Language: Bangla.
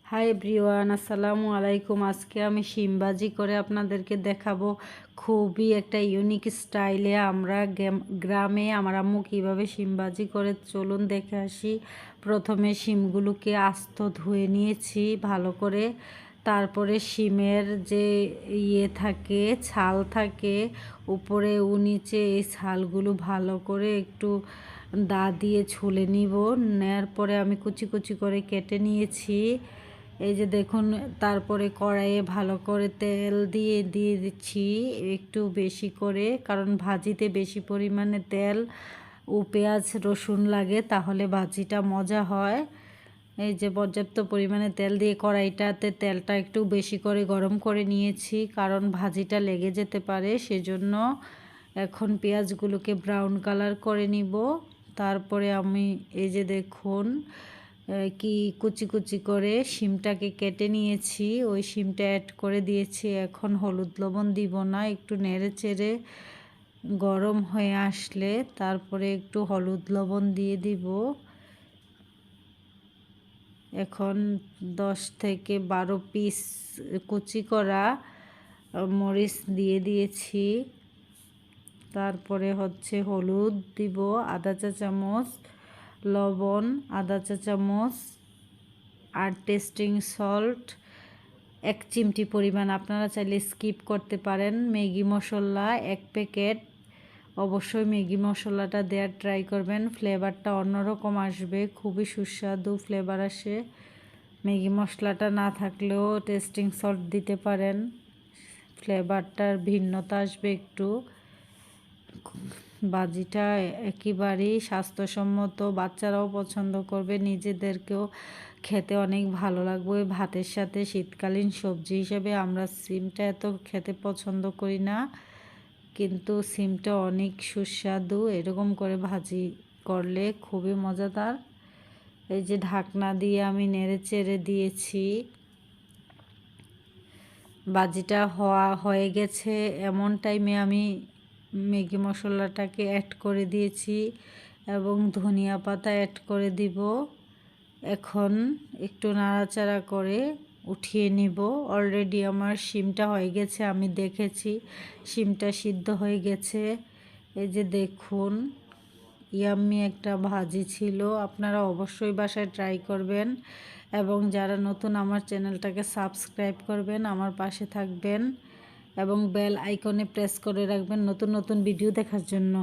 হাই এভরিওয়ান, আসসালামু আলাইকুম। আজকে আমি শিম ভাজি করে আপনাদেরকে দেখাবো খুবই একটা ইউনিক স্টাইলে। আমরা গ্রামে আমার আম্মু কীভাবে শিম ভাজি করে চলুন দেখে আসি। প্রথমে শিমগুলোকে আস্ত ধুয়ে নিয়েছি ভালো করে। তারপরে শিমের যে থাকে, ছাল থাকে উপরে ও নিচে, এই ছালগুলো ভালো করে একটু দা দিয়ে ছুলে নিব। নেওয়ার পরে আমি কুচি কুচি করে কেটে নিয়েছি। এই যে দেখুন, তারপরে কড়াইয়ে ভালো করে তেল দিয়ে দিচ্ছি একটু বেশি করে, কারণ ভাজিতে বেশি পরিমাণে তেল ও পেঁয়াজ রসুন লাগে, তাহলে ভাজিটা মজা হয়। এই যে পর্যাপ্ত পরিমাণে তেল দিয়ে কড়াইটাতে তেলটা একটু বেশি করে গরম করে নিয়েছি, কারণ ভাজিটা লেগে যেতে পারে, সেজন্য। এখন পেঁয়াজগুলোকে ব্রাউন কালার করে নিব। তারপরে আমি এই যে দেখুন কি কুচি কুচি করে শিমটাকে কেটে নিয়েছি, ওই শিমটা অ্যাড করে দিয়েছি। এখন হলুদ লবণ দিব না, একটু নেড়ে চেড়ে গরম হয়ে আসলে তারপরে একটু হলুদ লবণ দিয়ে দিব। এখন 10 থেকে 12 পিস কুচি করা মরিচ দিয়ে দিয়েছি। তারপরে হচ্ছে হলুদ দিব আধা চা চামচ, লবণ আধা চা চামচ, আর টেস্টিং সল্ট 1 চিমটি পরিমাণ। আপনারা চাইলে স্কিপ করতে পারেন। ম্যাগি মশলা 1 প্যাকেট। অবশ্যই ম্যাগি মশলাটা দেওয়ার ট্রাই করবেন, ফ্লেভারটা অন্যরকম আসবে, খুবই সুস্বাদু ফ্লেভার আসে। ম্যাগি মশলাটা না থাকলেও টেস্টিং সল্ট দিতে পারেন, ফ্লেভারটার ভিন্নতা আসবে একটু। ভাজিটা একেবারেই স্বাস্থ্যসম্মত, বাচ্চারাও পছন্দ করবে, নিজেদেরকেও খেতে অনেক ভালো লাগবে ভাতের সাথে। শীতকালীন সবজি হিসেবে আমরা সিমটা এত খেতে পছন্দ করি না, কিন্তু সিমটা অনেক সুস্বাদু, এরকম করে ভাজি করলে খুবই মজাদার। এই যে ঢাকনা দিয়ে আমি নেড়ে চেড়ে দিয়েছি। ভাজিটা হয়ে গেছে, এমন টাইমে আমি ম্যাগি মশলাটাকে অ্যাড করে দিয়েছি এবং ধনিয়া পাতা অ্যাড করে দিব। এখন একটু নাড়াচাড়া করে উঠিয়ে নিব। অলরেডি আমার শিমটা হয়ে গেছে, আমি দেখেছি শিমটা সিদ্ধ হয়ে গেছে। এই যে দেখুন, ইয়াম্মি একটা ভাজি ছিল। আপনারা অবশ্যই বাসায় ট্রাই করবেন এবং যারা নতুন আমার চ্যানেলটাকে সাবস্ক্রাইব করবেন, আমার পাশে থাকবেন এবং বেল আইকনে প্রেস করে রাখবেন নতুন নতুন ভিডিও দেখার জন্য।